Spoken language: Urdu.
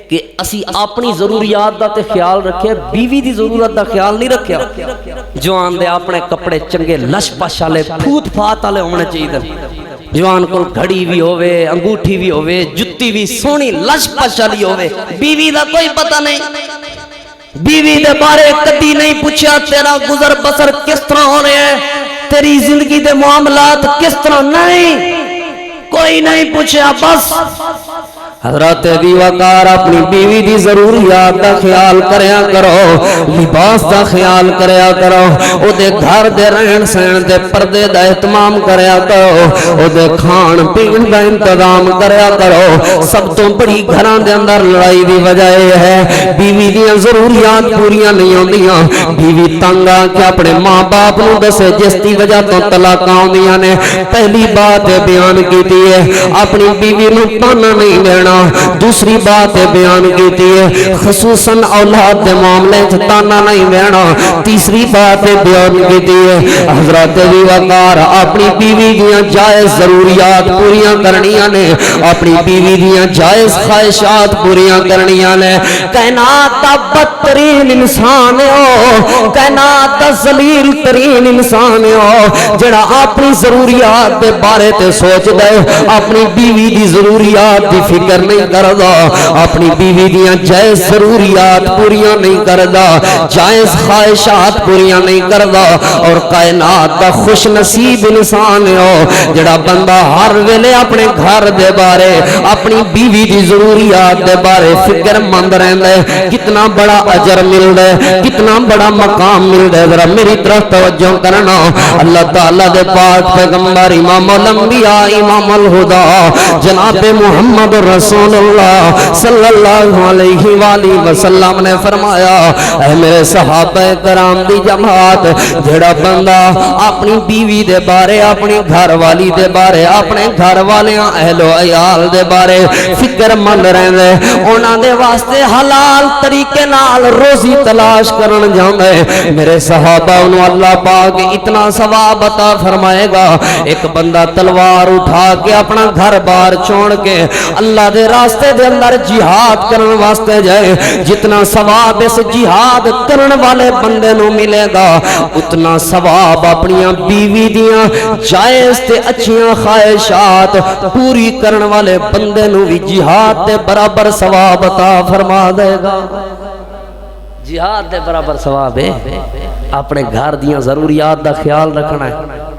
کہ اسی اپنی ضروریات دا تے خیال رکھے، بیوی دی ضرورت دا خیال نہیں رکھیا۔ جوان دے اپنے کپڑے چنگے لش پش والے پھوت پھات والے ہونے چاہیے، جوان کو گھڑی بھی ہوئے، انگوٹھی بھی ہوئے، جتی بھی سونی لش پش والی ہوئے، بیوی دا کوئی پتہ نہیں، بیوی دے بارے کدی نہیں پوچھا تیرا گزر بسر کس طرح ہو رہے ہیں، تیری زندگی دے معاملات کس طرح، نہیں کوئی نہیں پوچھا۔ بس حضرت ابی وقار اپنی بیوی دی ضروریات دا خیال کریا کرو، لباس دا خیال کریا کرو، او دے گھر دے رہن سہن دے پردے دا اہتمام کریا کرو، او دے کھان پین دا انتظام کریا کرو۔ سب تو بڑی گھراں دے اندر لڑائی دی وجہ یہ ہے بیوی دیاں ضروریات پوریاں نہیں ہوندیاں، بیوی تنگ آ کے اپنے ماں باپ نو دسے جس دی وجہ تو طلاق آوندیاں نے۔ پہلی بات بیان کیتی ہے اپنی بیوی نو تانا نہیں دینا، دوسری بات بیان کیتی ہے خصوصاً اولاد دے معاملے چ تانا نہیں دینا، تیسری بات بیان کیتی ہے حضرت ابی وقار اپنی بیوی دیاں جائز ضروریات پوریاں کرنیاں نے، اپنی بیوی دیاں جائز خواہشات پوریاں کرنیاں نے۔ کائنات دا بدترین انسان ہو، کائنات دا ذلیل ترین انسان ہو جڑا اپنی ضروریات دے بارے تے سوچ دے، اپنی بیوی دی ضروریات دی فکر نہیں کردا، اپنی بیوی دیاں جائز ضروریات پوریاں نہیں کردا، جائز خواہشات پوریاں نہیں کردا، اور کائنات دا خوش نصیب انسان ہو جڑا بندہ ہر ویلے اپنے گھر دے بارے اپنی بیوی دی ضروریات دے بارے فکر مند رہندا ہے۔ کتنا بڑا اجر ملدا ہے، کتنا بڑا مقام ملدا ہے، ذرا میری طرف توجہ کرنا۔ اللہ تعالیٰ دے پاک پیغمبر امام الانبیاء امام الہدا جناب محمد رسول اللہ صلی اللہ علیہ وآلہ وسلم نے فرمایا اے میرے صحابہ کرام دی جماعت، جڑا بندہ اپنی بیوی دے بارے، اپنی گھر والی دے بارے، اپنے گھر والیاں اہل و عیال دے بارے فکر مند رہندے، انہاں دے واسطے حلال طریقے نال روزی تلاش کرن جاندے، میرے صحابہ انہوں اللہ پاک اتنا ثواب عطا فرمائے گا۔ ایک بندہ تلوار اٹھا کے اپنا گھر بار چھوڑ کے اللہ دے راستے دے اندر جہاد کرن واسطے جائے، جتنا ثواب اس جہاد کرن والے بندے نو ملے گا، اتنا ثواب اپنی بیوی دیاں جائز تے اچھیاں خواہشات پوری کرن والے بندے نو بھی جہاد تے برابر ثواب عطا فرما دے گا۔ جہاد دے برابر ثواب ہے، اپنے گھر دیاں ضروریات دا خیال رکھنا ہے۔